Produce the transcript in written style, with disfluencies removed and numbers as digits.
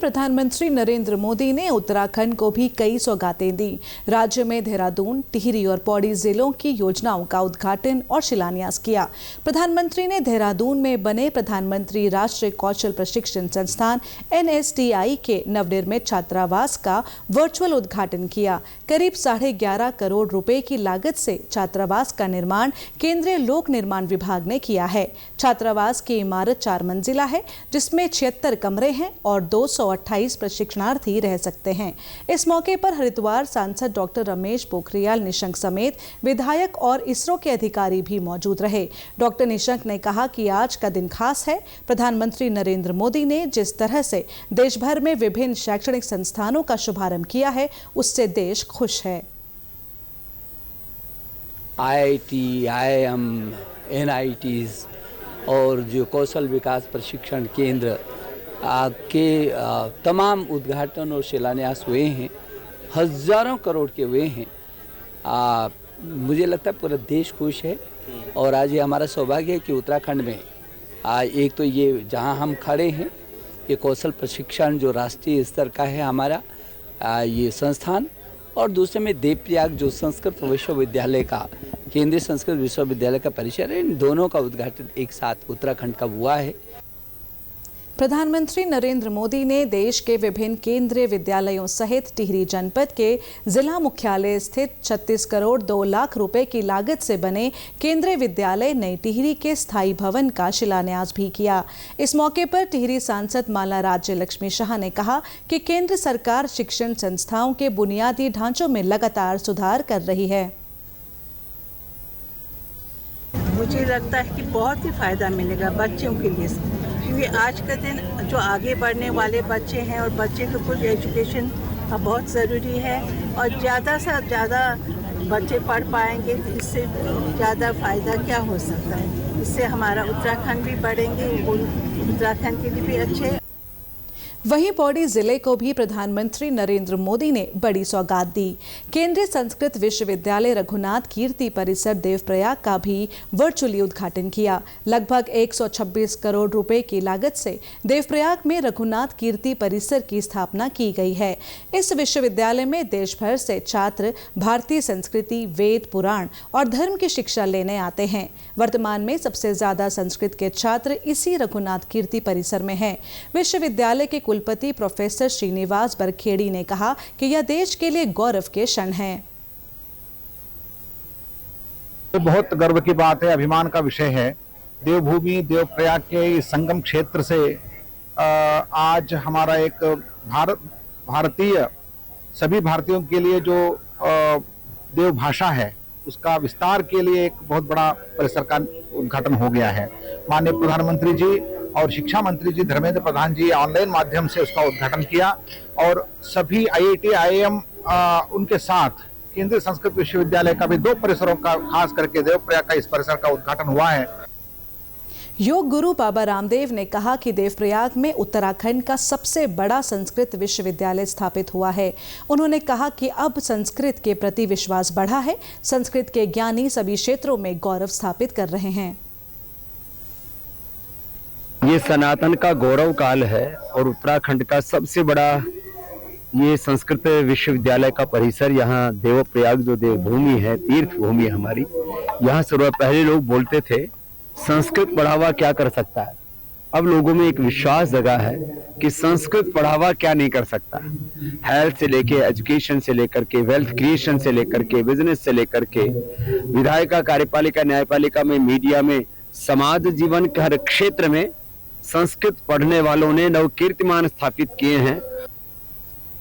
प्रधानमंत्री नरेंद्र मोदी ने उत्तराखंड को भी कई सौगातें दी। राज्य में देहरादून, टिहरी और पौड़ी जिलों की योजनाओं का उद्घाटन और शिलान्यास किया। प्रधानमंत्री ने देहरादून में बने प्रधानमंत्री राष्ट्रीय कौशल प्रशिक्षण संस्थान NSTI के नवनिर्मित छात्रावास का वर्चुअल उद्घाटन किया। करीब 11.5 करोड़ रुपए की लागत से छात्रावास का निर्माण केंद्रीय लोक निर्माण विभाग ने किया है। छात्रावास की इमारत 4 मंजिला है, जिसमें 76 कमरे हैं और 228 प्रशिक्षणार्थी रह सकते हैं। इस मौके पर हरिद्वार सांसद डॉक्टर रमेश पोखरियाल निशंक समेत विधायक और इसरो के अधिकारी भी मौजूद रहे। डॉक्टर निशंक ने कहा कि आज का दिन खास है। प्रधानमंत्री नरेंद्र मोदी ने जिस तरह से देश भर में विभिन्न शैक्षणिक संस्थानों का शुभारंभ किया है, उससे देश खुश है। IIT, IIM, NITs और जो कौशल विकास प्रशिक्षण केंद्र के तमाम उद्घाटन और शिलान्यास हुए हैं, हज़ारों करोड़ के हुए हैं। मुझे लगता है पूरा देश खुश है और आज ये हमारा सौभाग्य है कि उत्तराखंड में एक तो ये जहां हम खड़े हैं, ये कौशल प्रशिक्षण जो राष्ट्रीय स्तर का है हमारा ये संस्थान, और दूसरे में देवप्रयाग जो संस्कृत विश्वविद्यालय का केंद्रीय संस्कृत विश्वविद्यालय का परिसर है। इन दोनों का उद्घाटन एक साथ उत्तराखंड का हुआ है। प्रधानमंत्री नरेंद्र मोदी ने देश के विभिन्न केंद्रीय विद्यालयों सहित टिहरी जनपद के जिला मुख्यालय स्थित 36 करोड़ 2 लाख रुपए की लागत से बने केंद्रीय विद्यालय नई टिहरी के स्थायी भवन का शिलान्यास भी किया। इस मौके पर टिहरी सांसद माला राज्य लक्ष्मी शाह ने कहा कि केंद्र सरकार शिक्षण संस्थाओं के बुनियादी ढांचों में लगातार सुधार कर रही है। मुझे लगता है कि बहुत ही फायदा मिलेगा बच्चों के लिए, क्योंकि आज का दिन जो आगे बढ़ने वाले बच्चे हैं और बच्चे को कुछ एजुकेशन बहुत ज़रूरी है और ज़्यादा से ज़्यादा बच्चे पढ़ पाएंगे तो इससे ज़्यादा फ़ायदा क्या हो सकता है। इससे हमारा उत्तराखंड भी बढ़ेंगे, उत्तराखंड के लिए भी अच्छे। वहीं पौड़ी जिले को भी प्रधानमंत्री नरेंद्र मोदी ने बड़ी सौगात दी। केंद्रीय संस्कृत विश्वविद्यालय रघुनाथ कीर्ति परिसर देवप्रयाग का भी वर्चुअली उद्घाटन किया। लगभग 126 करोड़ रुपए की लागत से देवप्रयाग में रघुनाथ कीर्ति परिसर की स्थापना की गई है। इस विश्वविद्यालय में देश भर से छात्र भारतीय संस्कृति, वेद, पुराण और धर्म की शिक्षा लेने आते हैं। वर्तमान में सबसे ज्यादा संस्कृत के छात्र इसी रघुनाथ कीर्ति परिसर में हैं। विश्वविद्यालय के कुलपति प्रोफेसर श्रीनिवास बरखेड़ी ने कहा कि यह देश के लिए गौरव के क्षण है। बहुत गर्व की बात है, अभिमान का विषय है। देवभूमि देवप्रयाग के इस संगम क्षेत्र से आज हमारा एक भारतीय सभी भारतीयों के लिए जो देव भाषा है उसका विस्तार के लिए एक बहुत बड़ा परिसर का उद्घाटन हो गया है। माननीय प्रधानमंत्री जी और शिक्षा मंत्री जी धर्मेंद्र प्रधान जी ऑनलाइन माध्यम से उसका उद्घाटन किया और सभी IIT, IIM उनके साथ केंद्रीय संस्कृत विश्वविद्यालय का भी 2 परिसरों का, खास करके देवप्रयाग का इस परिसर का उद्घाटन हुआ है। योग गुरु बाबा रामदेव ने कहा कि देवप्रयाग में उत्तराखंड का सबसे बड़ा संस्कृत विश्वविद्यालय स्थापित हुआ है। उन्होंने कहा कि अब संस्कृत के प्रति विश्वास बढ़ा है। संस्कृत के ज्ञानी सभी क्षेत्रों में गौरव स्थापित कर रहे हैं। ये सनातन का गौरव काल है और उत्तराखंड का सबसे बड़ा ये संस्कृत विश्वविद्यालय का परिसर, यहाँ देवप्रयाग जो देवभूमि है, तीर्थ भूमि हमारी, यहाँ सर्व पहले लोग बोलते थे संस्कृत बढ़ावा क्या कर सकता है। अब लोगों में एक विश्वास जगा है कि संस्कृत बढ़ावा क्या नहीं कर सकता। हेल्थ से लेके, एजुकेशन से लेकर के, वेल्थ क्रिएशन से लेकर के, बिजनेस से लेकर के, विधायिका, कार्यपालिका, न्यायपालिका में, मीडिया में, समाज जीवन के हर क्षेत्र में संस्कृत पढ़ने वालों ने नव कीर्तिमान स्थापित किए हैं।